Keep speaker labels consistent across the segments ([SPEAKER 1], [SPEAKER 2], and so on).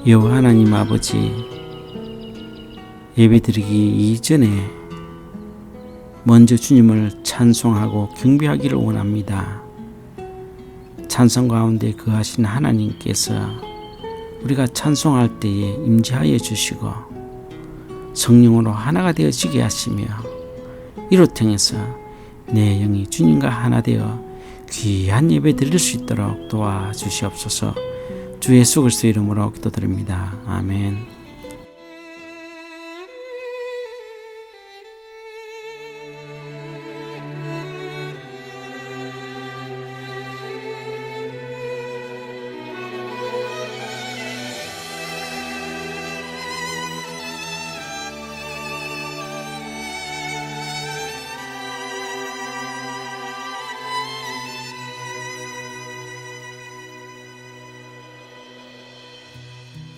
[SPEAKER 1] 여호와 하나님 아버지, 예배드리기 이전에 먼저 주님을 찬송하고 경배하기를 원합니다. 찬송 가운데 거하신 하나님께서 우리가 찬송할 때에 임재하여 주시고 성령으로 하나가 되어지게 하시며 이로 통해서 내 영이 주님과 하나 되어 귀한 예배 드릴 수 있도록 도와주시옵소서. 주 예수 그리스도의 이름으로 기도드립니다. 아멘.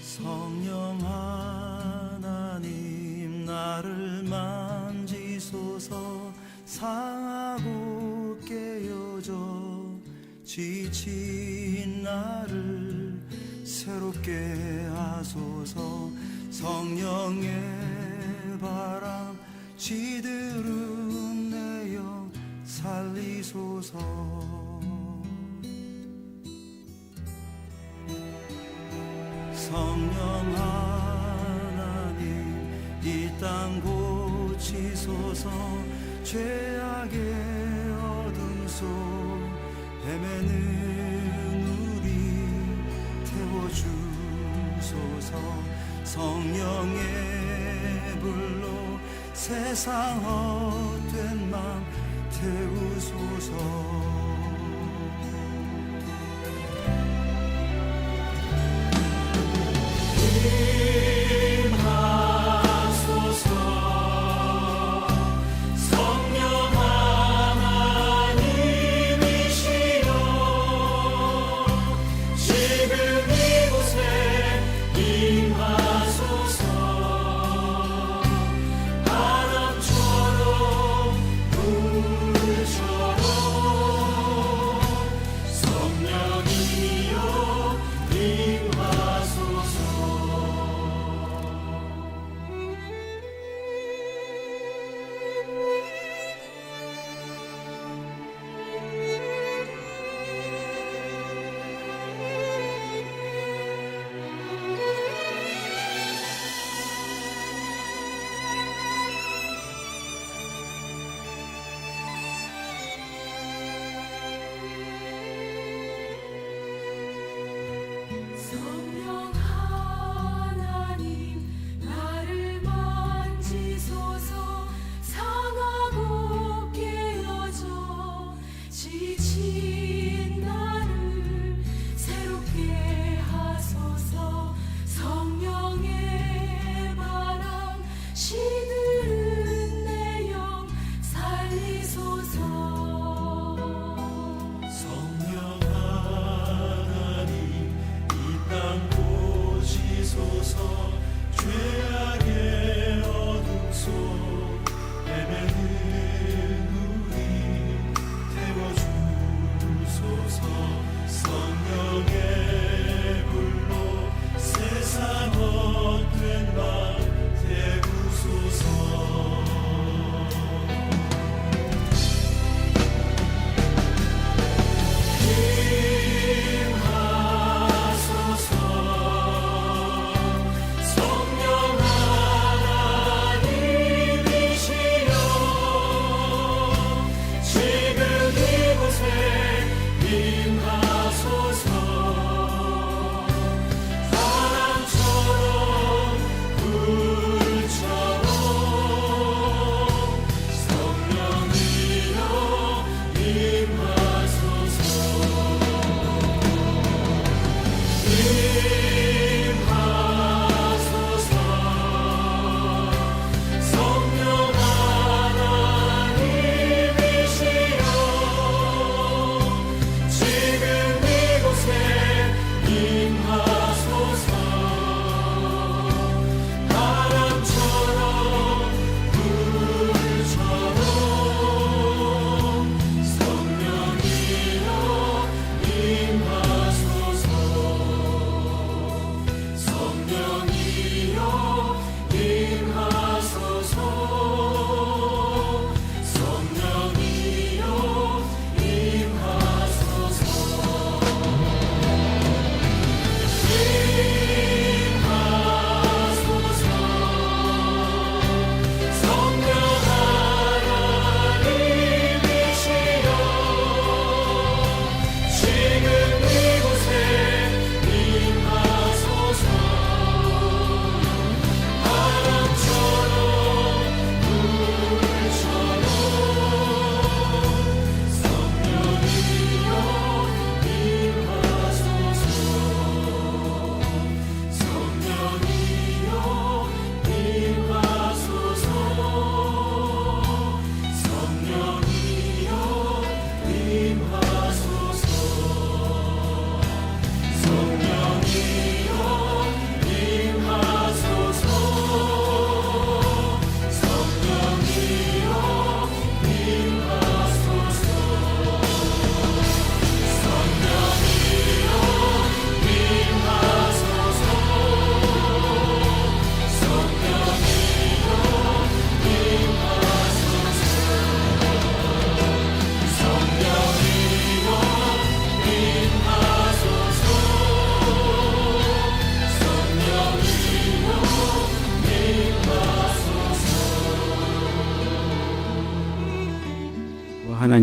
[SPEAKER 2] 성령 하나님 나를 만지소서. 상하고 깨어져 지친 나를 새롭게 하소서. 성령의 바람 시들은 내 영 살리소서. 성령 하나님 이 땅 고치소서. 죄악의 어둠 속 헤매는 우리 태워주소서. 성령의 불로 세상 헛된 맘 태우소서.
[SPEAKER 3] 성령 하나님 나를 만지소서. 상하고 깨어져 지친 나를 새롭게 하소서. 성령의 바람 시들은 내 영 살리소서. 성령
[SPEAKER 2] 하나님 이 땅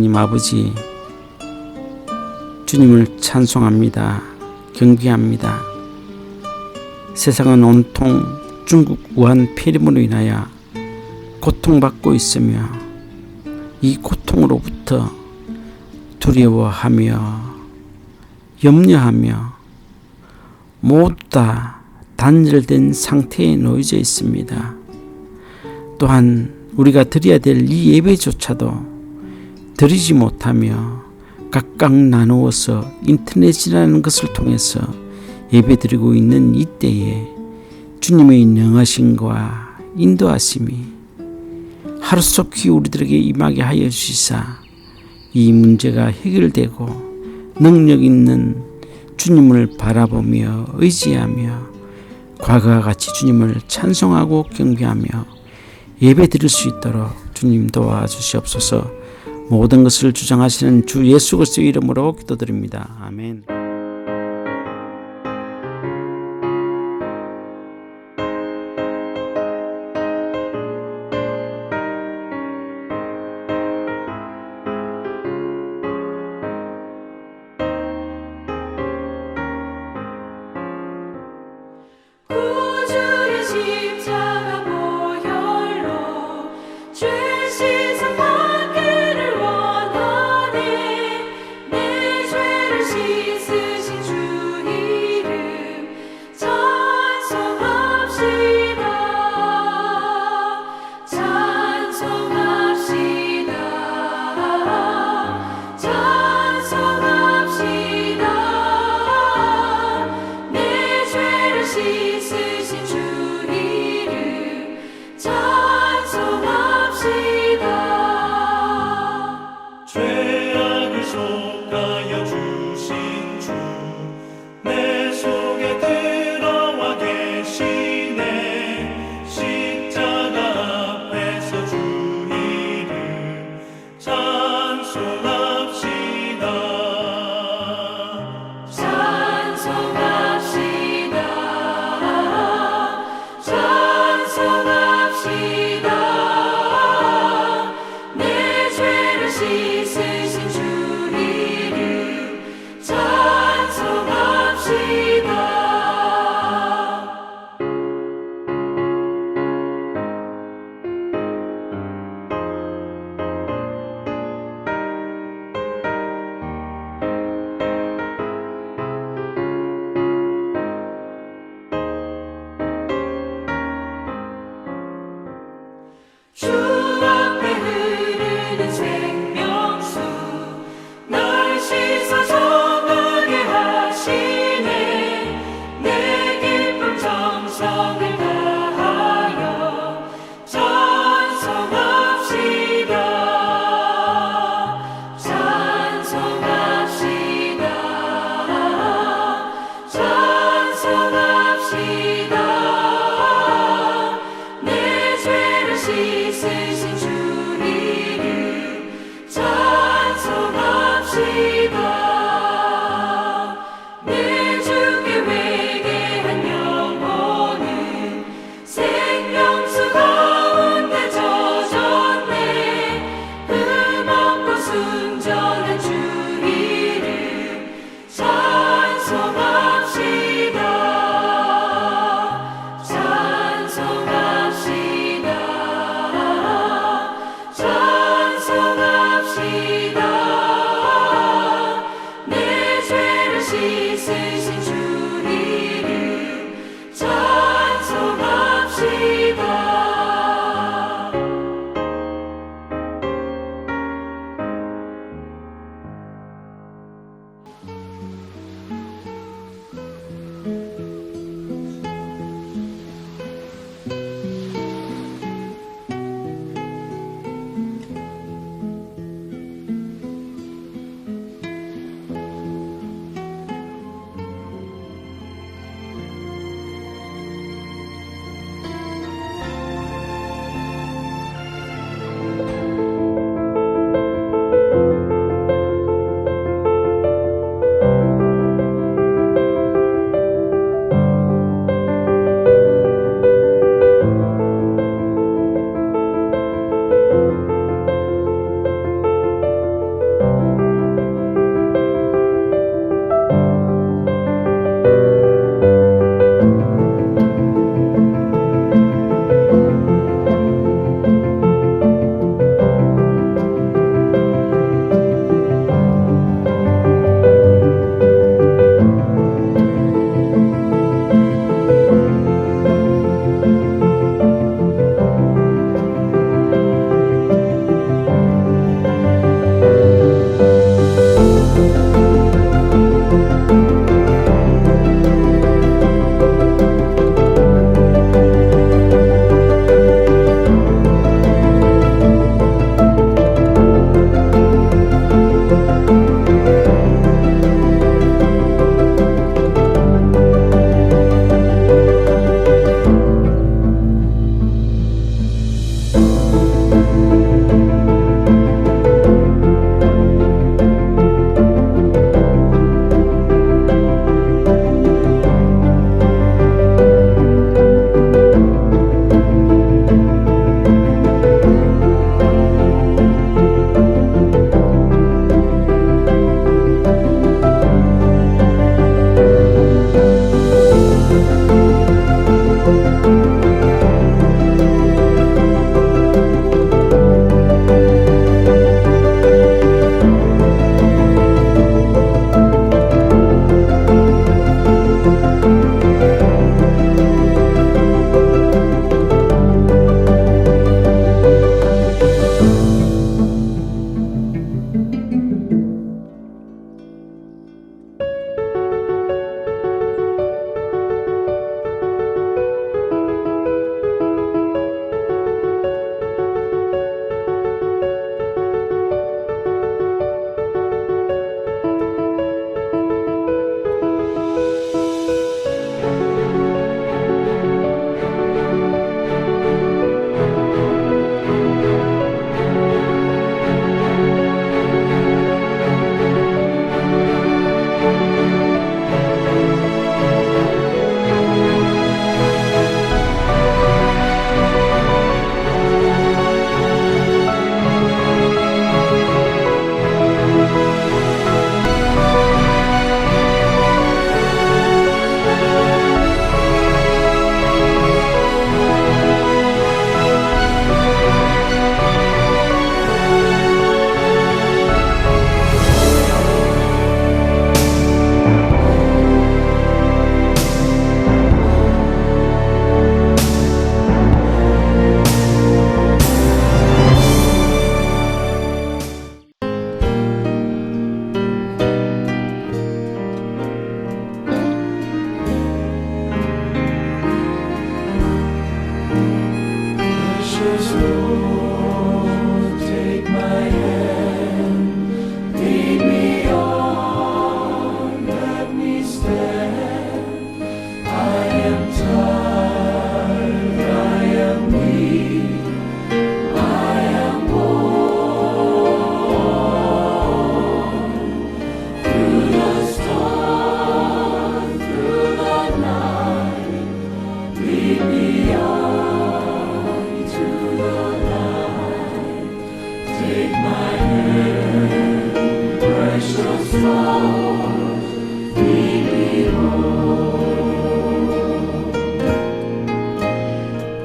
[SPEAKER 1] 하나님 아버지, 주님을 찬송합니다. 경배합니다. 세상은 온통 중국 우한 폐렴으로 인하여 고통받고 있으며 이 고통으로부터 두려워하며 염려하며 모두 다 단절된 상태에 놓여져 있습니다. 또한 우리가 드려야 될 이 예배조차도 드리지 못하며 각각 나누어서 인터넷이라는 것을 통해서 예배드리고 있는 이때에 주님의 능하심과 인도하심이 하루속히 우리들에게 임하게 하여 주시사 이 문제가 해결되고 능력 있는 주님을 바라보며 의지하며 과거와 같이 주님을 찬송하고 경배하며 예배 드릴 수 있도록 주님 도와주시옵소서. 모든 것을 주장하시는 주 예수 그리스도의 이름으로 기도드립니다. 아멘.
[SPEAKER 3] 구주의 십자가 보혈로 죄 씻음 받기를 원하네. 내 죄를 씻어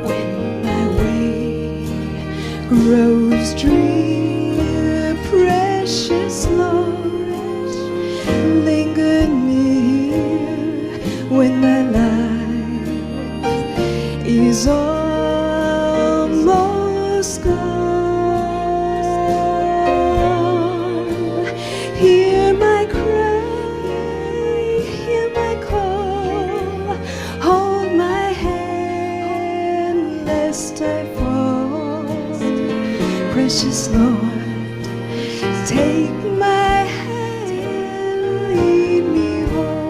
[SPEAKER 3] When my way grows drear, precious Lord, linger near when my life is almost gone. Hear my cry, hear my call, hold my hand lest I fall. Precious Lord, take my hand, lead me home.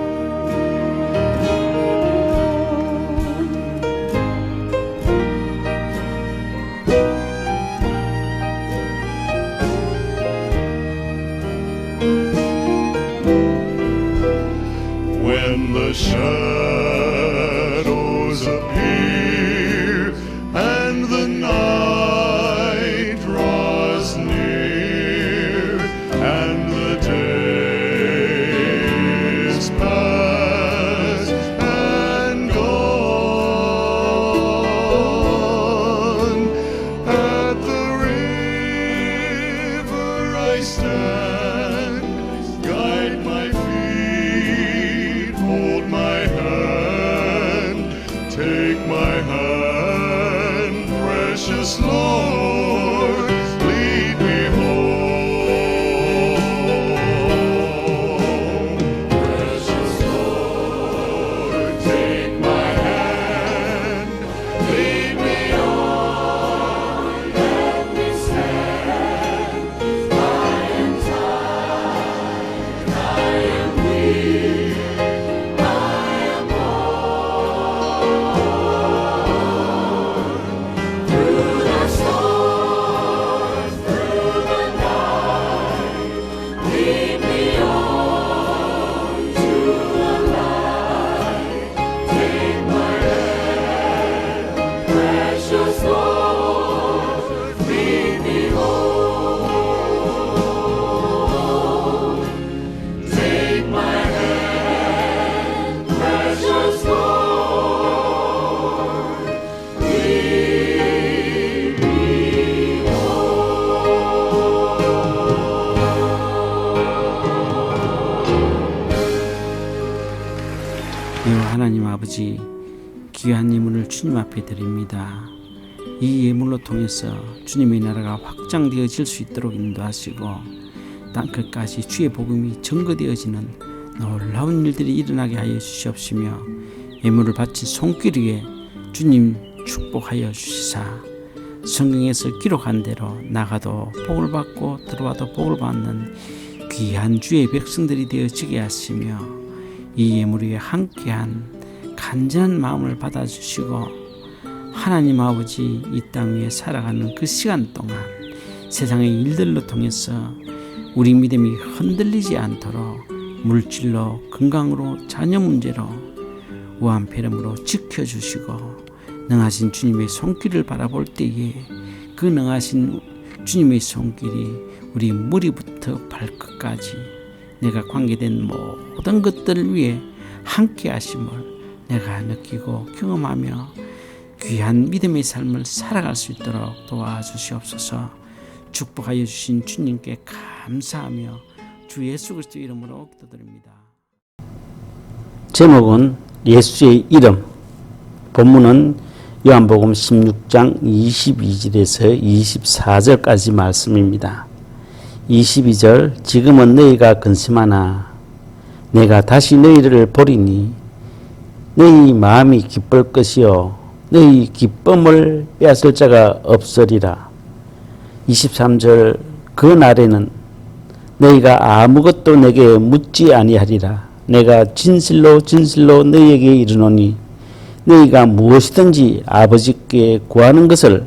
[SPEAKER 4] When the shadows appear and the night draws near and the days pass and gone, at the river I stand, guide my feet, hold my hand, take my hand, precious Lord, lead me home. Precious Lord, take my hand, lead me on, let me stand. I am tired, I am weak, I am worn. Through the storms, through the night, lead me on to the light. Take my hand, precious Lord, lead me home. Take my hand, precious Lord, lead me
[SPEAKER 1] 하나님 아버지, 귀한 예물을 주님 앞에 드립니다. 이 예물로 통해서 주님의 나라가 확장되어질 수 있도록 인도하시고 땅끝까지 주의 복음이 증거되어지는 놀라운 일들이 일어나게 하여 주시옵시며, 예물을 바친 손길 위에 주님 축복하여 주시사 성경에서 기록한 대로 나가도 복을 받고 들어와도 복을 받는 귀한 주의 백성들이 되어지게 하시며, 이 예물 위에 함께한 간절한 마음을 받아주시고 하나님 아버지 이 땅 위에 살아가는 그 시간 동안 세상의 일들로 통해서 우리 믿음이 흔들리지 않도록 물질로, 건강으로, 자녀 문제로, 우한폐렴으로 지켜주시고 능하신 주님의 손길을 바라볼 때에 그 능하신 주님의 손길이 우리 머리부터 발끝까지 내가 관계된 모든 것들 위에 함께 하심을 내가 느끼고 경험하며 귀한 믿음의 삶을 살아갈 수 있도록 도와주시옵소서. 축복하여 주신 주님께 감사하며 주 예수 그리스도 이름으로 기도드립니다.
[SPEAKER 5] 제목은 예수의 이름. 본문은 요한복음 16장 22절에서 24절까지 말씀입니다. 22절, 지금은 너희가 근심하나 내가 다시 너희를 보리니 너희 마음이 기쁠 것이요 너희 기쁨을 빼앗을 자가 없으리라. 23절, 그 날에는 너희가 아무것도 내게 묻지 아니하리라. 내가 진실로 진실로 너희에게 이르노니 너희가 무엇이든지 아버지께 구하는 것을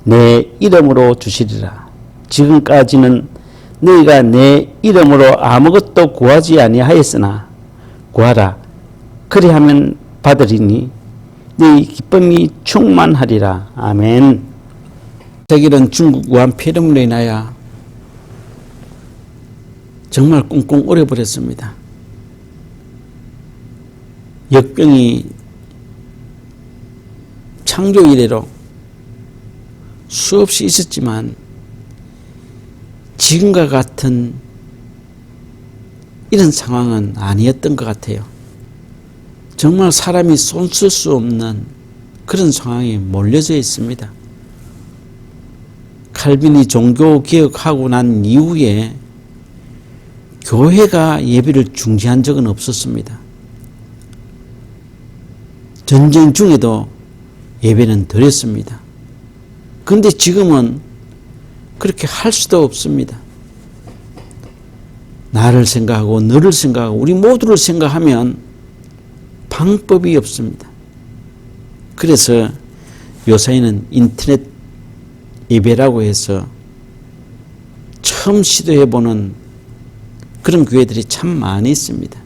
[SPEAKER 5] 내 이름으로 주시리라. 지금까지는 너희가 내 이름으로 아무것도 구하지 아니하였으나 구하라. 그리하면 받으리니 너희 기쁨이 충만하리라. 아멘.
[SPEAKER 1] 세계는 중국 우한폐렴으로 인하여 정말 꽁꽁 얼어버렸습니다. 역병이 창조 이래로 수없이 있었지만 지금과 같은 이런 상황은 아니었던 것 같아요. 정말 사람이 손쓸 수 없는 그런 상황에 몰려져 있습니다. 칼빈이 종교 개혁하고 난 이후에 교회가 예배를 중지한 적은 없었습니다. 전쟁 중에도 예배는 드렸습니다. 그런데 지금은 그렇게 할 수도 없습니다. 나를 생각하고 너를 생각하고 우리 모두를 생각하면 방법이 없습니다. 그래서 요사이는 인터넷 예배라고 해서 처음 시도해보는 그런 교회들이 참 많이 있습니다.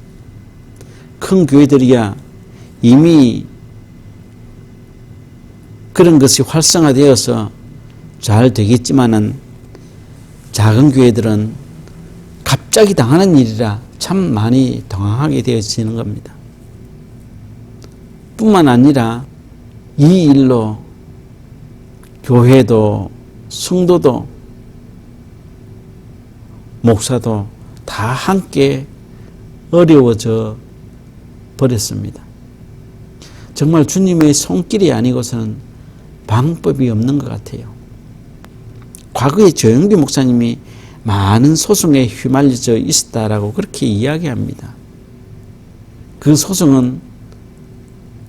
[SPEAKER 1] 큰 교회들이야 이미 그런 것이 활성화되어서 잘 되겠지만은 작은 교회들은 갑자기 당하는 일이라 참 많이 당황하게 되어지는 겁니다. 뿐만 아니라 이 일로 교회도 성도도 목사도 다 함께 어려워져 버렸습니다. 정말 주님의 손길이 아니고서는 방법이 없는 것 같아요. 과거에 조영기 목사님이 많은 소송에 휘말려져 있었다라고 그렇게 이야기합니다. 그 소송은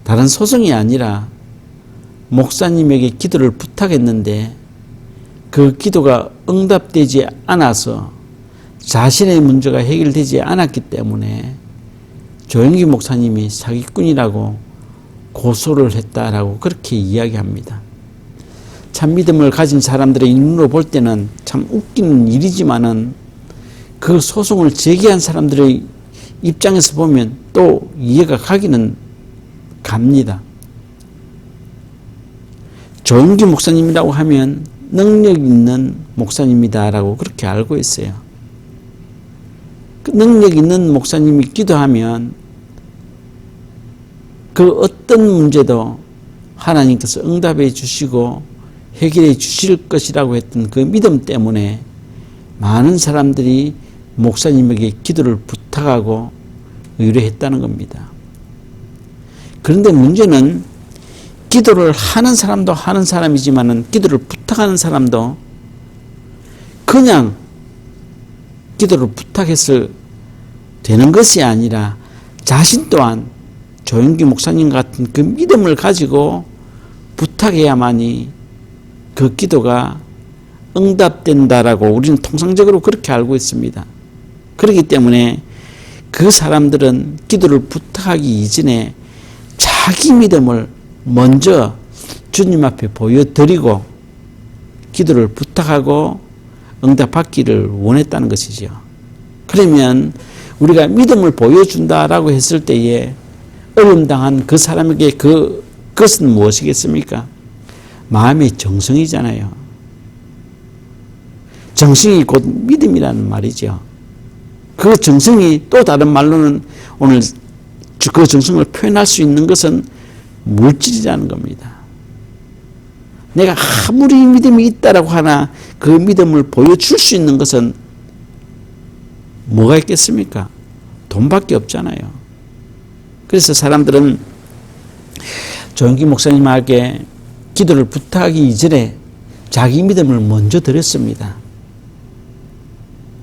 [SPEAKER 1] 다른 소송이 아니라 목사님에게 기도를 부탁했는데 그 기도가 응답되지 않아서 자신의 문제가 해결되지 않았기 때문에 조영기 목사님이 사기꾼이라고 고소를 했다라고 그렇게 이야기합니다. 참 믿음을 가진 사람들의 눈으로 볼 때는 참 웃기는 일이지만은 그 소송을 제기한 사람들의 입장에서 보면 또 이해가 가기는 갑니다. 조영기 목사님이라고 하면 능력 있는 목사님이다라고 그렇게 알고 있어요. 그 능력 있는 목사님이 기도하면 그 어떤 문제도 하나님께서 응답해 주시고 해결해 주실 것이라고 했던 그 믿음 때문에 많은 사람들이 목사님에게 기도를 부탁하고 의뢰했다는 겁니다. 그런데 문제는 기도를 하는 사람도 하는 사람이지만은 기도를 부탁하는 사람도 그냥 기도를 부탁해서 되는 것이 아니라 자신 또한 조영기 목사님 같은 그 믿음을 가지고 부탁해야만이 그 기도가 응답된다라고 우리는 통상적으로 그렇게 알고 있습니다. 그렇기 때문에 그 사람들은 기도를 부탁하기 이전에 자기 믿음을 먼저 주님 앞에 보여드리고 기도를 부탁하고 응답받기를 원했다는 것이죠. 그러면 우리가 믿음을 보여준다라고 했을 때에 어려움 당한 그 사람에게 그것은 무엇이겠습니까? 마음의 정성이잖아요. 정성이 곧 믿음이라는 말이죠. 그 정성이 또 다른 말로는 오늘 그 정성을 표현할 수 있는 것은 물질이라는 겁니다. 내가 아무리 믿음이 있다라고 하나 그 믿음을 보여줄 수 있는 것은 뭐가 있겠습니까? 돈밖에 없잖아요. 그래서 사람들은 조영기 목사님에게 기도를 부탁하기 이전에 자기 믿음을 먼저 드렸습니다.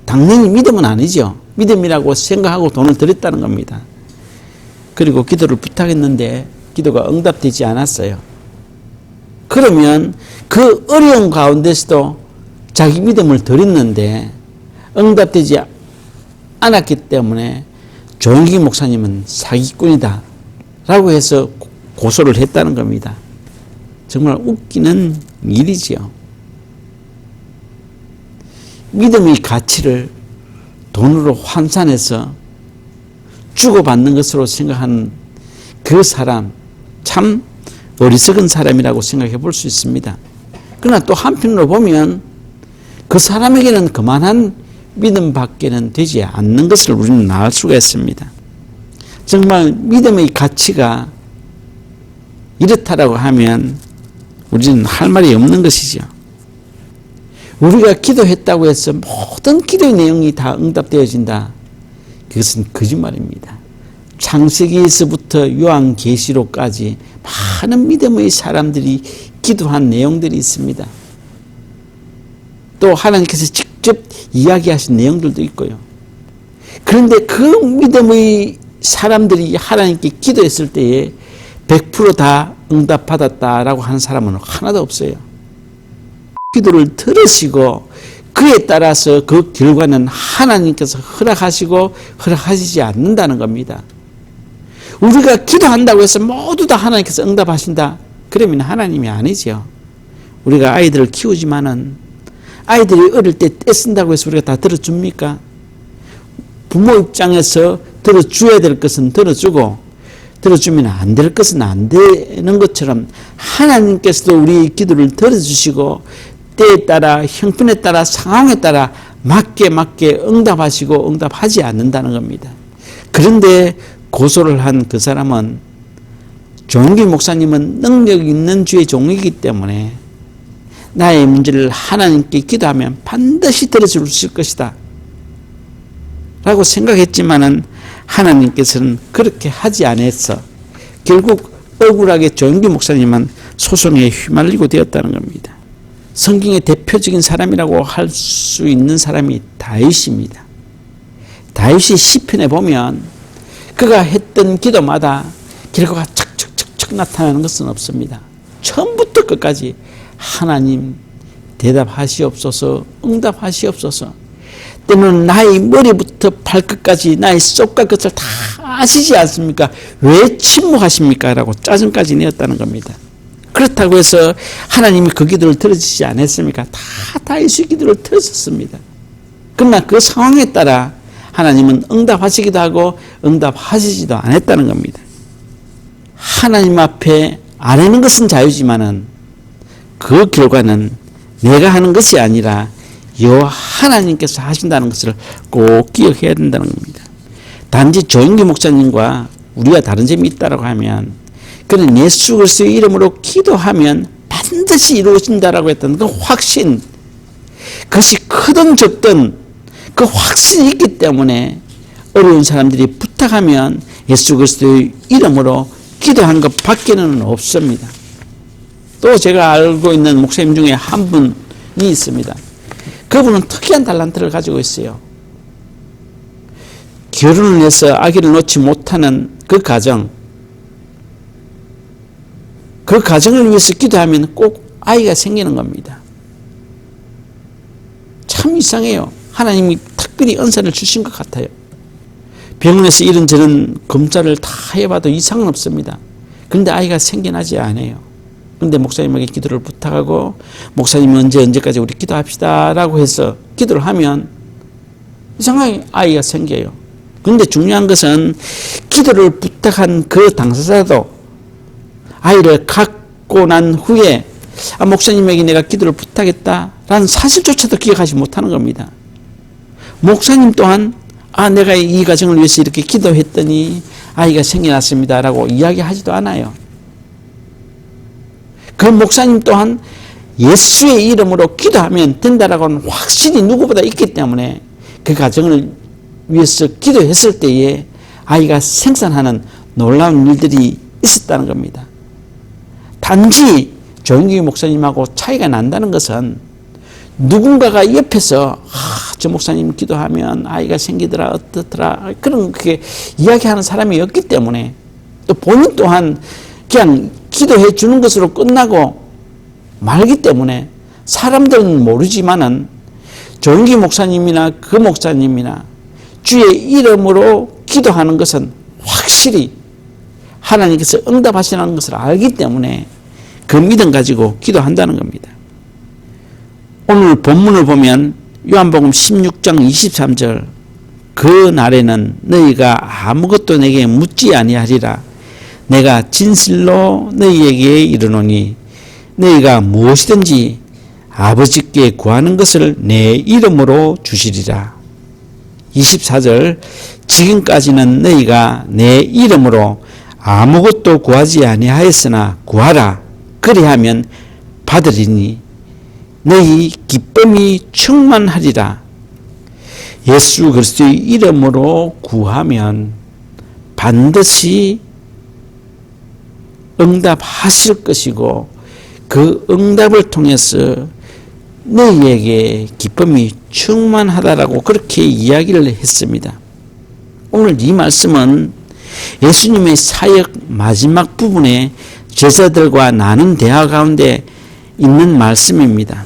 [SPEAKER 1] 당연히 믿음은 아니죠. 믿음이라고 생각하고 돈을 드렸다는 겁니다. 그리고 기도를 부탁했는데 기도가 응답되지 않았어요. 그러면 그 어려운 가운데서도 자기 믿음을 드렸는데 응답되지 않았기 때문에 조영기 목사님은 사기꾼이다 라고 해서 고소를 했다는 겁니다. 정말 웃기는 일이지요. 믿음의 가치를 돈으로 환산해서 주고받는 것으로 생각하는 그 사람 참 어리석은 사람이라고 생각해 볼 수 있습니다. 그러나 또 한편으로 보면 그 사람에게는 그만한 믿음 밖에는 되지 않는 것을 우리는 알 수가 있습니다. 정말 믿음의 가치가 이렇다라고 하면 우리는 할 말이 없는 것이죠. 우리가 기도했다고 해서 모든 기도의 내용이 다 응답되어진다. 그것은 거짓말입니다. 창세기에서부터 요한계시록까지 많은 믿음의 사람들이 기도한 내용들이 있습니다. 또 하나님께서 직접 이야기하신 내용들도 있고요. 그런데 그 믿음의 사람들이 하나님께 기도했을 때에 100% 다 응답받았다라고 하는 사람은 하나도 없어요. 기도를 들으시고 그에 따라서 그 결과는 하나님께서 허락하시고 허락하시지 않는다는 겁니다. 우리가 기도한다고 해서 모두 다 하나님께서 응답하신다. 그러면 하나님이 아니죠. 우리가 아이들을 키우지만은 아이들이 어릴 때 떼쓴다고 해서 우리가 다 들어줍니까? 부모 입장에서 들어줘야 될 것은 들어주고 들어주면 안 될 것은 안 되는 것처럼 하나님께서도 우리의 기도를 들어주시고 때에 따라 형편에 따라 상황에 따라 맞게 응답하시고 응답하지 않는다는 겁니다. 그런데 고소를 한 그 사람은 조영기 목사님은 능력 있는 주의 종이기 때문에 나의 문제를 하나님께 기도하면 반드시 들어주실 것이다 라고 생각했지만은 하나님께서는 그렇게 하지 않았어. 결국 억울하게 조영기 목사님은 소송에 휘말리고 되었다는 겁니다. 성경의 대표적인 사람이라고 할 수 있는 사람이 다윗입니다. 다윗이 시편에 보면 그가 했던 기도마다 결과가 척척척척 나타나는 것은 없습니다. 처음부터 끝까지 하나님 대답하시옵소서, 응답하시옵소서. 때문에 나의 머리부터 발끝까지 나의 쏙과 끝을 다 아시지 않습니까? 왜 침묵하십니까? 라고 짜증까지 내었다는 겁니다. 그렇다고 해서 하나님이 그 기도를 들어주시지 않았습니까? 다 다윗의 기도를 들으셨습니다. 그러나 그 상황에 따라 하나님은 응답하시기도 하고 응답하시지도 않았다는 겁니다. 하나님 앞에 아뢰는 것은 자유지만은 그 결과는 내가 하는 것이 아니라 여호와 하나님께서 하신다는 것을 꼭 기억해야 된다는 겁니다. 단지 조영기 목사님과 우리가 다른 점이 있다고 하면 그는 예수 그리스도의 이름으로 기도하면 반드시 이루어진다라고 했던 그 확신, 그것이 크든 적든 그 확신이 있기 때문에 어려운 사람들이 부탁하면 예수 그리스도의 이름으로 기도한 것 밖에는 없습니다. 또 제가 알고 있는 목사님 중에 한 분이 있습니다. 그분은 특이한 달란트를 가지고 있어요. 결혼을 해서 아기를 놓지 못하는 그 가정을 위해서 기도하면 꼭 아이가 생기는 겁니다. 참 이상해요. 하나님이 특별히 은사를 주신 것 같아요. 병원에서 이런저런 검사를 다 해봐도 이상은 없습니다. 그런데 아이가 생겨나지 않아요. 그런데 목사님에게 기도를 부탁하고 목사님 언제까지 우리 기도합시다 라고 해서 기도를 하면 이상하게 아이가 생겨요. 그런데 중요한 것은 기도를 부탁한 그 당사자도 아이를 갖고 난 후에 목사님에게 내가 기도를 부탁했다라는 사실조차도 기억하지 못하는 겁니다. 목사님 또한 내가 이 가정을 위해서 이렇게 기도했더니 아이가 생겨났습니다 라고 이야기하지도 않아요. 그 목사님 또한 예수의 이름으로 기도하면 된다라고 하는 확신이 누구보다 있기 때문에 그 가정을 위해서 기도했을 때에 아이가 생산하는 놀라운 일들이 있었다는 겁니다. 단지 조영기 목사님하고 차이가 난다는 것은 누군가가 옆에서 저 목사님 기도하면 아이가 생기더라 어떻더라 그런 그게 이야기하는 사람이 없기 때문에 또 본인 또한 그냥 기도해 주는 것으로 끝나고 말기 때문에 사람들은 모르지만은 조영기 목사님이나 그 목사님이나 주의 이름으로 기도하는 것은 확실히 하나님께서 응답하시는 것을 알기 때문에 그 믿음 가지고 기도한다는 겁니다. 오늘 본문을 보면 요한복음 16장 23절 그 날에는 너희가 아무것도 내게 묻지 아니하리라. 내가 진실로 너희에게 이르노니 너희가 무엇이든지 아버지께 구하는 것을 내 이름으로 주시리라. 24절 지금까지는 너희가 내 이름으로 아무것도 구하지 아니하였으나 구하라 그리하면 받으리니 너희 기쁨이 충만하리라. 예수 그리스도의 이름으로 구하면 반드시 응답하실 것이고 그 응답을 통해서 너희에게 기쁨이 충만하다라고 그렇게 이야기를 했습니다. 오늘 이 말씀은 예수님의 사역 마지막 부분에 제자들과 나눈 대화 가운데 있는 말씀입니다.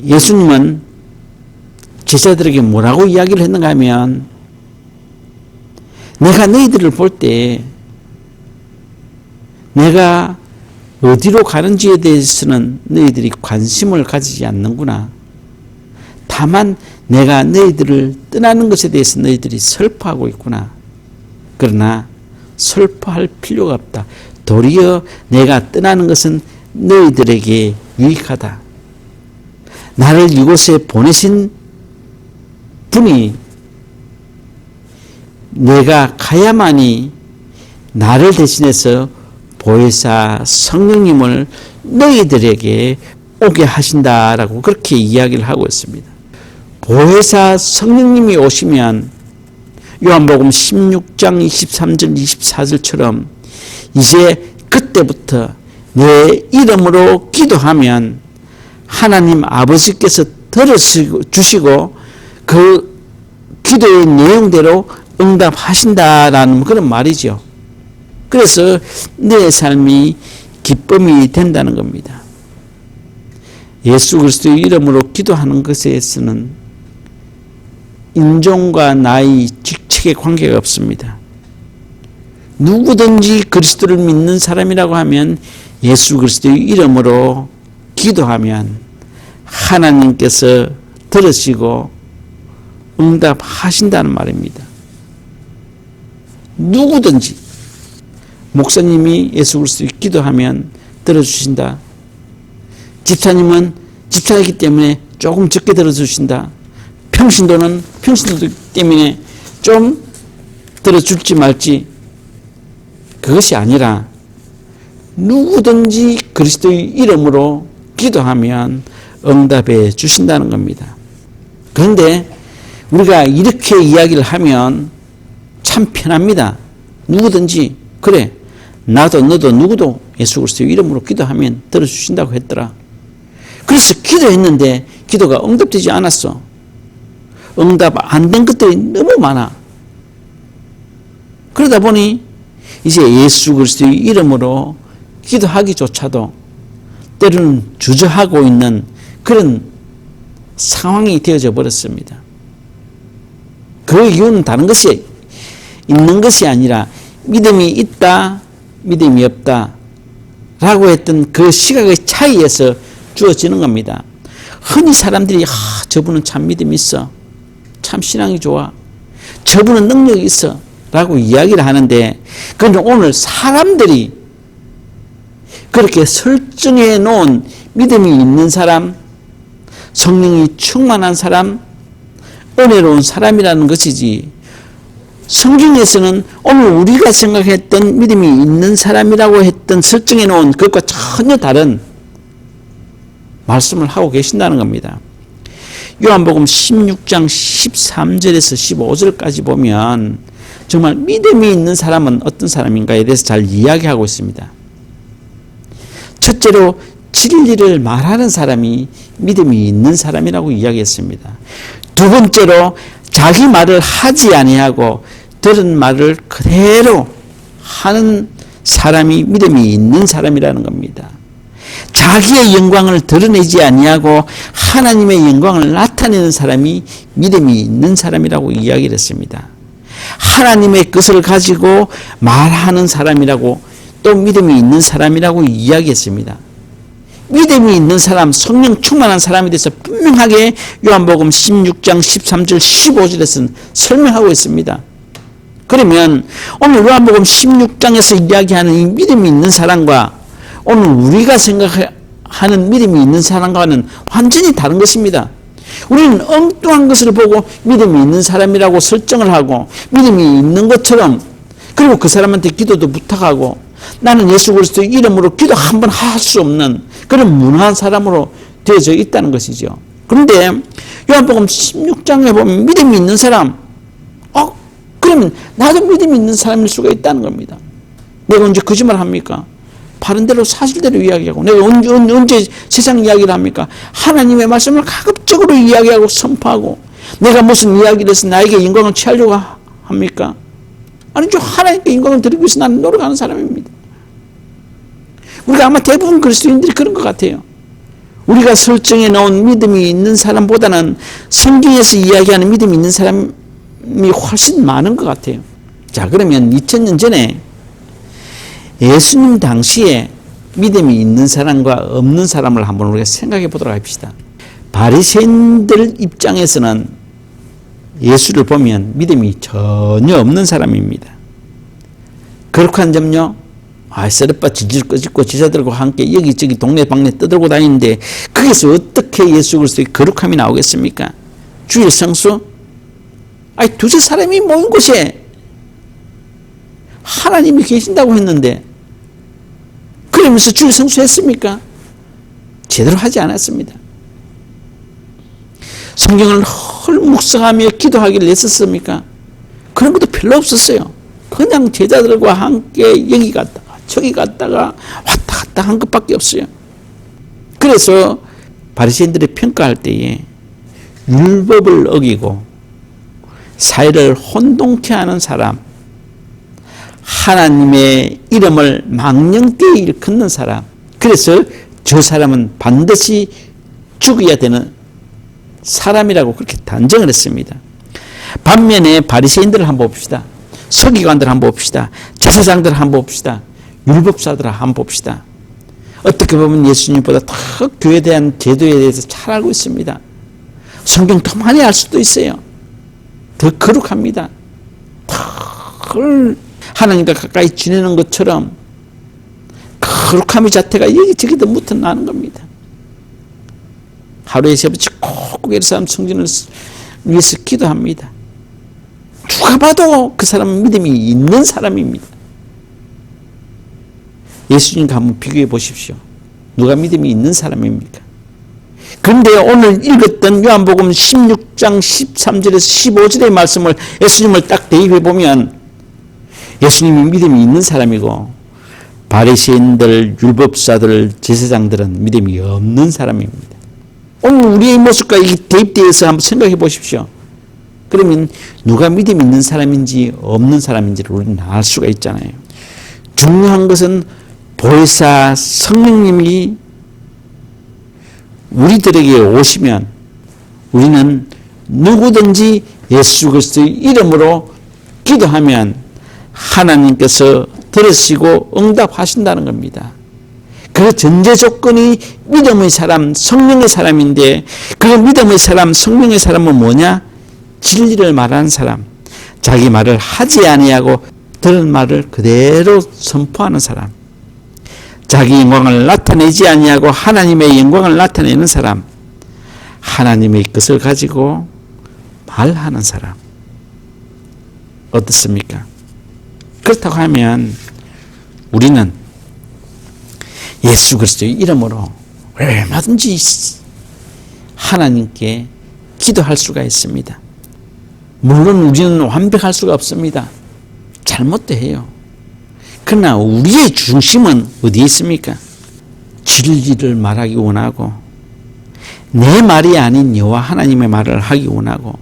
[SPEAKER 1] 예수님은 제자들에게 뭐라고 이야기를 했는가 하면 내가 너희들을 볼 때 내가 어디로 가는지에 대해서는 너희들이 관심을 가지지 않는구나. 다만 내가 너희들을 떠나는 것에 대해서 너희들이 슬퍼하고 있구나. 그러나 슬퍼할 필요가 없다. 도리어 내가 떠나는 것은 너희들에게 유익하다. 나를 이곳에 보내신 분이 내가 가야만이 나를 대신해서 보혜사 성령님을 너희들에게 오게 하신다라고 그렇게 이야기를 하고 있습니다. 보혜사 성령님이 오시면 요한복음 16장 23절 24절처럼 이제 그때부터 내 이름으로 기도하면 하나님 아버지께서 들어주시고 그 기도의 내용대로 응답하신다라는 그런 말이죠. 그래서 내 삶이 기쁨이 된다는 겁니다. 예수 그리스도의 이름으로 기도하는 것에서는 인종과 나이, 직책에 관계가 없습니다. 누구든지 그리스도를 믿는 사람이라고 하면 예수 그리스도의 이름으로 기도하면 하나님께서 들으시고 응답하신다는 말입니다. 누구든지 목사님이 예수 그리스도에 기도하면 들어주신다. 집사님은 집사이기 때문에 조금 적게 들어주신다. 평신도는 평신도 때문에 좀 들어줄지 말지 그것이 아니라 누구든지 그리스도의 이름으로 기도하면 응답해 주신다는 겁니다. 그런데 우리가 이렇게 이야기를 하면 참 편합니다. 누구든지 그래 나도 너도 누구도 예수 그리스도의 이름으로 기도하면 들어주신다고 했더라. 그래서 기도했는데 기도가 응답되지 않았어. 응답 안 된 것들이 너무 많아. 그러다 보니 이제 예수 그리스도의 이름으로 기도하기조차도 때로는 주저하고 있는 그런 상황이 되어져 버렸습니다. 그 이유는 다른 것이 있는 것이 아니라 믿음이 있다, 믿음이 없다 라고 했던 그 시각의 차이에서 주어지는 겁니다. 흔히 사람들이 저분은 참 믿음이 있어, 참 신앙이 좋아, 저분은 능력이 있어 라고 이야기를 하는데 그런데 오늘 사람들이 그렇게 설정해 놓은 믿음이 있는 사람, 성령이 충만한 사람, 은혜로운 사람이라는 것이지 성경에서는 오늘 우리가 생각했던 믿음이 있는 사람이라고 했던 설정해 놓은 그것과 전혀 다른 말씀을 하고 계신다는 겁니다. 요한복음 16장 13절에서 15절까지 보면 정말 믿음이 있는 사람은 어떤 사람인가에 대해서 잘 이야기하고 있습니다. 첫째로 진리를 말하는 사람이 믿음이 있는 사람이라고 이야기했습니다. 두 번째로 자기 말을 하지 아니하고 들은 말을 그대로 하는 사람이 믿음이 있는 사람이라는 겁니다. 자기의 영광을 드러내지 아니하고 하나님의 영광을 나타내는 사람이 믿음이 있는 사람이라고 이야기를 했습니다. 하나님의 것을 가지고 말하는 사람이라고 또 믿음이 있는 사람이라고 이야기했습니다. 믿음이 있는 사람, 성령 충만한 사람에 대해서 분명하게 요한복음 16장 13절 15절에서는 설명하고 있습니다. 그러면 오늘 요한복음 16장에서 이야기하는 이 믿음이 있는 사람과 오늘 우리가 생각하는 믿음이 있는 사람과는 완전히 다른 것입니다. 우리는 엉뚱한 것을 보고 믿음이 있는 사람이라고 설정을 하고 믿음이 있는 것처럼, 그리고 그 사람한테 기도도 부탁하고 나는 예수 그리스도의 이름으로 기도 한 번 할 수 없는 그런 무능한 사람으로 되어져 있다는 것이죠. 그런데 요한복음 16장에 보면 믿음이 있는 사람, 그러면 나도 믿음이 있는 사람일 수가 있다는 겁니다. 내가 언제 거짓말 합니까? 바른 대로 사실대로 이야기하고, 내가 언제 세상 이야기를 합니까? 하나님의 말씀을 가급적으로 이야기하고 선포하고, 내가 무슨 이야기를 해서 나에게 영광을 취하려고 합니까? 아니죠. 하나님께 영광을 드리기 위해서 나는 노력하는 사람입니다. 우리가 아마 대부분 그리스도인들이 그런 것 같아요. 우리가 설정해 놓은 믿음이 있는 사람보다는 성경에서 이야기하는 믿음이 있는 사람이 훨씬 많은 것 같아요. 자, 그러면 2000년 전에 예수님 당시에 믿음이 있는 사람과 없는 사람을 한번 우리가 생각해 보도록 합시다. 바리새인들 입장에서는 예수를 보면 믿음이 전혀 없는 사람입니다. 그렇게 한 점요, 썰어빠 질질 꺼짓고 제자들과 함께 여기저기 동네방네 떠들고 다니는데 거기서 어떻게 예수 그리스도의 거룩함이 나오겠습니까? 주의 성수? 두세 사람이 모인 곳에 하나님이 계신다고 했는데 그러면서 주의 성수했습니까? 제대로 하지 않았습니다. 성경을 묵상하며 기도하기를 했었습니까? 그런 것도 별로 없었어요. 그냥 제자들과 함께 여기 갔다가 저기 갔다가 왔다 갔다 한 것밖에 없어요. 그래서 바리새인들이 평가할 때에 율법을 어기고 사회를 혼동케 하는 사람, 하나님의 이름을 망령되이 일컫는 사람, 그래서 저 사람은 반드시 죽어야 되는 사람이라고 그렇게 단정을 했습니다. 반면에 바리새인들을 한번 봅시다. 서기관들 한번 봅시다. 제사장들 한번 봅시다. 율법사들 한번 봅시다. 어떻게 보면 예수님보다 더 교회에 대한 제도에 대해서 잘 알고 있습니다. 성경 더 많이 알 수도 있어요. 더 거룩합니다. 더 하나님과 가까이 지내는 것처럼 거룩함의 자태가 여기저기도 묻어나는 겁니다. 하루에 3번씩 꼭 예루살렘 성전을 위해서 기도합니다. 누가 봐도 그 사람은 믿음이 있는 사람입니다. 예수님과 한번 비교해 보십시오. 누가 믿음이 있는 사람입니까? 그런데 오늘 읽었던 요한복음 16장 13절에서 15절의 말씀을 예수님을 딱 대입해 보면 예수님이 믿음이 있는 사람이고 바리새인들, 율법사들, 제사장들은 믿음이 없는 사람입니다. 오늘 우리의 모습과 이 대입되어서 한번 생각해 보십시오. 그러면 누가 믿음 있는 사람인지 없는 사람인지를 우리는 알 수가 있잖아요. 중요한 것은 보혜사 성령님이 우리들에게 오시면 우리는 누구든지 예수 그리스도의 이름으로 기도하면 하나님께서 들으시고 응답하신다는 겁니다. 그 전제 조건이 믿음의 사람, 성령의 사람인데 그 믿음의 사람, 성령의 사람은 뭐냐? 진리를 말하는 사람, 자기 말을 하지 아니하고 들은 말을 그대로 선포하는 사람, 자기 영광을 나타내지 아니하고 하나님의 영광을 나타내는 사람, 하나님의 것을 가지고 말하는 사람. 어떻습니까? 그렇다고 하면 우리는 예수 그리스도의 이름으로 얼마든지 하나님께 기도할 수가 있습니다. 물론 우리는 완벽할 수가 없습니다. 잘못도 해요. 그러나 우리의 중심은 어디에 있습니까? 진리를 말하기 원하고 내 말이 아닌 여호와 하나님의 말을 하기 원하고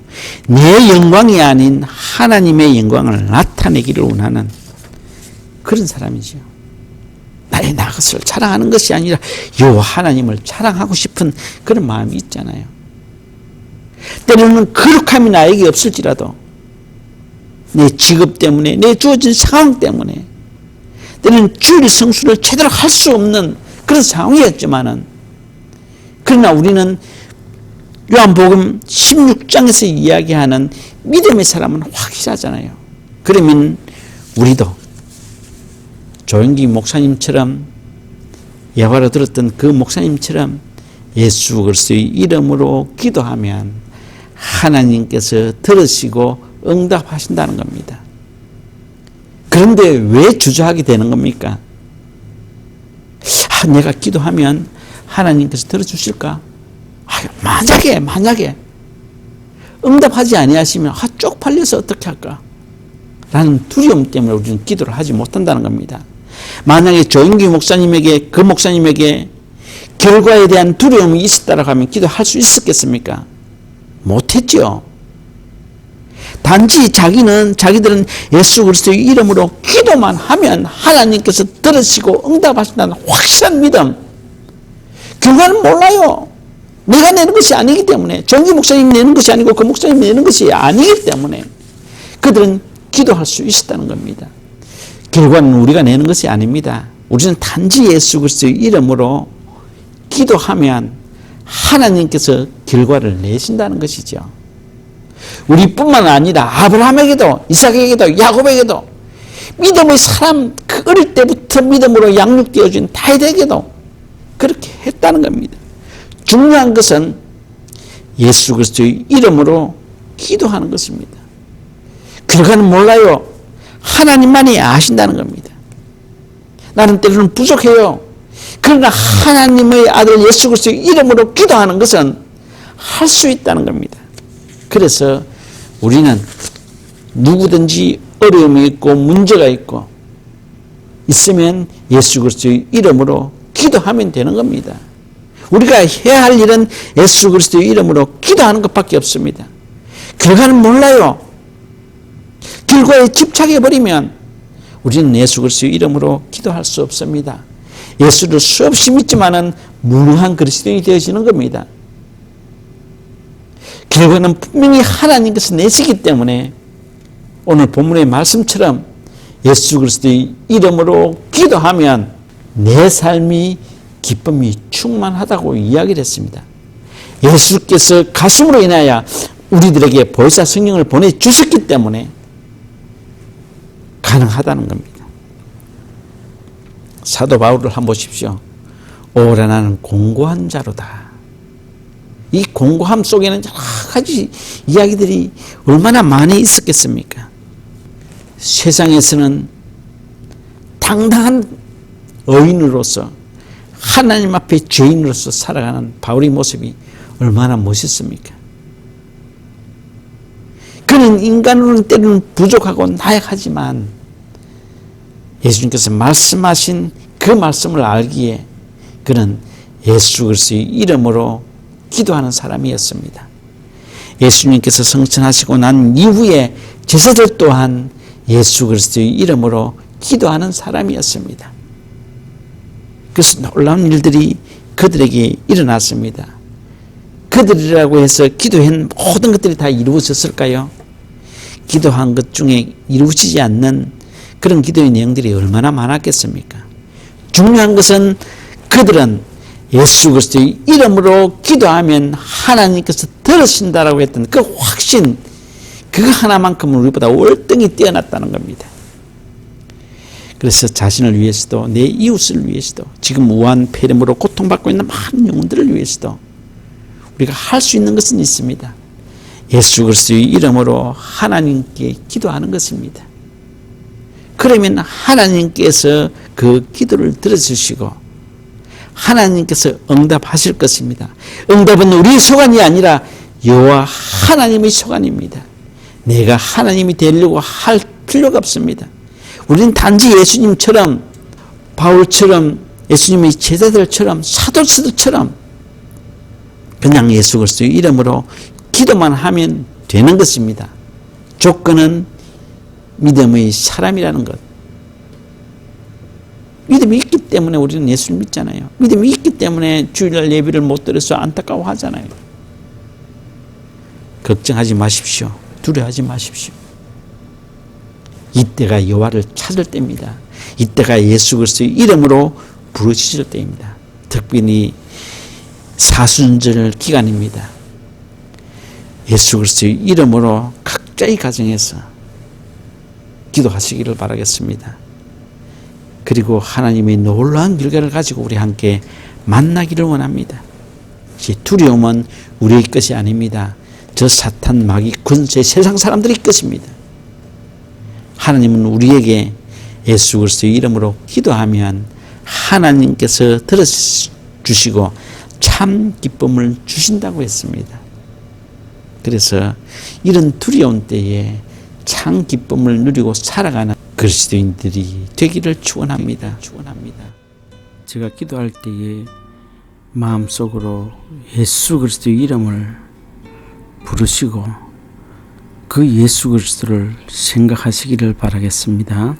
[SPEAKER 1] 내 영광이 아닌 하나님의 영광을 나타내기를 원하는 그런 사람이죠. 나의 것을 자랑하는 것이 아니라 여호와 하나님을 자랑하고 싶은 그런 마음이 있잖아요. 때로는 거룩함이 나에게 없을지라도 내 직업 때문에 내 주어진 상황 때문에 때로는 주일 성수를 제대로 할 수 없는 그런 상황이었지만은 그러나 우리는 요한복음 16장에서 이야기하는 믿음의 사람은 확실하잖아요. 그러면 우리도 조영기 목사님처럼 예화로 들었던 그 목사님처럼
[SPEAKER 5] 예수 그리스도의 이름으로 기도하면 하나님께서 들으시고 응답하신다는 겁니다. 그런데 왜 주저하게 되는 겁니까? 내가 기도하면 하나님께서 들어주실까? 만약에 응답하지 아니하시면 쪽팔려서 어떻게 할까? 라는 두려움 때문에 우리는 기도를 하지 못한다는 겁니다. 만약에 조인규 목사님에게 그 목사님에게 결과에 대한 두려움이 있었다라고 하면 기도할 수 있었겠습니까? 못했죠. 단지 자기들은 예수 그리스도의 이름으로 기도만 하면 하나님께서 들으시고 응답하신다는 확실한 믿음. 결과는 몰라요. 내가 내는 것이 아니기 때문에, 정기 목사님 내는 것이 아니고 그 목사님 내는 것이 아니기 때문에 그들은 기도할 수 있었다는 겁니다. 결과는 우리가 내는 것이 아닙니다. 우리는 단지 예수 그리스도의 이름으로 기도하면 하나님께서 결과를 내신다는 것이죠. 우리뿐만 아니라 아브라함에게도, 이삭에게도, 야곱에게도, 믿음의 사람, 그 어릴 때부터 믿음으로 양육되어진 다윗에게도 그렇게 했다는 겁니다. 중요한 것은 예수 그리스도의 이름으로 기도하는 것입니다. 결과는 몰라요. 하나님만이 아신다는 겁니다. 나는 때로는 부족해요. 그러나 하나님의 아들 예수 그리스도의 이름으로 기도하는 것은 할 수 있다는 겁니다. 그래서 우리는 누구든지 어려움이 있고 문제가 있고 있으면 예수 그리스도의 이름으로 기도하면 되는 겁니다. 우리가 해야 할 일은 예수 그리스도의 이름으로 기도하는 것밖에 없습니다. 결과는 몰라요. 결과에 집착해버리면 우리는 예수 그리스도의 이름으로 기도할 수 없습니다. 예수를 수없이 믿지만은 무능한 그리스도인이 되어지는 겁니다. 결과는 분명히 하나님께서 내시기 때문에 오늘 본문의 말씀처럼 예수 그리스도의 이름으로 기도하면 내 삶이 기쁨이 충만하다고 이야기를 했습니다. 예수께서 가슴으로 인하여 우리들에게 보혜사 성령을 보내주셨기 때문에 가능하다는 겁니다. 사도 바울을 한번 보십시오. 오라 나는 공고한 자로다. 이 공고함 속에는 여러 가지 이야기들이 얼마나 많이 있었겠습니까? 세상에서는 당당한 의인으로서 하나님 앞에 죄인으로서 살아가는 바울의 모습이 얼마나 멋있습니까? 그는 인간으로는 때로는 부족하고 나약하지만 예수님께서 말씀하신 그 말씀을 알기에 그는 예수 그리스도의 이름으로 기도하는 사람이었습니다. 예수님께서 성천하시고 난 이후에 제자들 또한 예수 그리스도의 이름으로 기도하는 사람이었습니다. 그래서 놀라운 일들이 그들에게 일어났습니다. 그들이라고 해서 기도한 모든 것들이 다 이루어졌을까요? 기도한 것 중에 이루어지지 않는 그런 기도의 내용들이 얼마나 많았겠습니까? 중요한 것은 그들은 예수 그리스도의 이름으로 기도하면 하나님께서 들으신다라고 했던 그 확신, 그거 하나만큼은 우리보다 월등히 뛰어났다는 겁니다. 그래서 자신을 위해서도 내 이웃을 위해서도 지금 우한 폐렴으로 고통받고 있는 많은 영혼들을 위해서도 우리가 할 수 있는 것은 있습니다. 예수 그리스도의 이름으로 하나님께 기도하는 것입니다. 그러면 하나님께서 그 기도를 들어주시고 하나님께서 응답하실 것입니다. 응답은 우리의 소관이 아니라 여호와 하나님의 소관입니다. 내가 하나님이 되려고 할 필요가 없습니다. 우리는 단지 예수님처럼, 바울처럼, 예수님의 제자들처럼, 사도들처럼 그냥 예수 그리스도의 이름으로 기도만 하면 되는 것입니다. 조건은 믿음의 사람이라는 것. 믿음이 있기 때문에 우리는 예수를 믿잖아요. 믿음이 있기 때문에 주일날 예배를 못 드려서 안타까워하잖아요. 걱정하지 마십시오. 두려워하지 마십시오. 이때가 여호와를 찾을 때입니다. 이때가 예수 그리스도의 이름으로 부르짖을 때입니다. 특별히 사순절 기간입니다. 예수 그리스도의 이름으로 각자의 가정에서 기도하시기를 바라겠습니다. 그리고 하나님의 놀라운 결과를 가지고 우리 함께 만나기를 원합니다. 두려움은 우리의 것이 아닙니다. 저 사탄 마귀 권세 세상 사람들의 것입니다. 하나님은 우리에게 예수 그리스도의 이름으로 기도하면 하나님께서 들어주시고 참 기쁨을 주신다고 했습니다. 그래서 이런 두려운 때에 참 기쁨을 누리고 살아가는 그리스도인들이 되기를 축원합니다.
[SPEAKER 1] 제가 기도할 때에 마음속으로 예수 그리스도의 이름을 부르시고 그 예수 그리스도를 생각하시기를 바라겠습니다.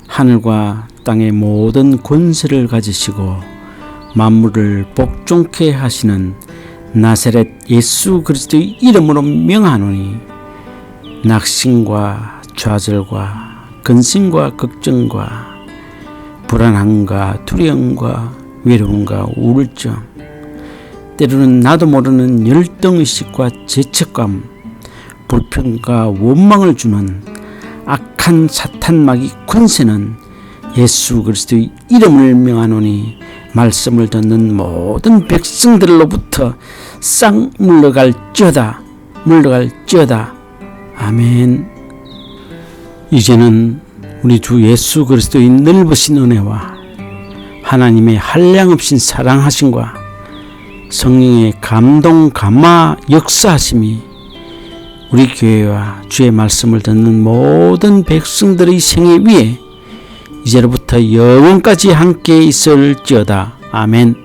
[SPEAKER 1] 하늘과 땅의 모든 권세를 가지시고 만물을 복종케 하시는 나사렛 예수 그리스도의 이름으로 명하노니 낙심과 좌절과 근심과 걱정과 불안함과 두려움과 외로움과 우울증, 때로는 나도 모르는 열등의식과 죄책감, 불평과 원망을 주는 악한 사탄 마귀 권세는 예수 그리스도의 이름을 명하노니 말씀을 듣는 모든 백성들로부터 싹 물러갈지어다. 아멘. 이제는 우리 주 예수 그리스도의 넓으신 은혜와 하나님의 한량없인 사랑하심과 성령의 감동 감화 역사하심이 우리 교회와 주의 말씀을 듣는 모든 백성들의 생애 위에 이제로부터 영원까지 함께 있을지어다. 아멘.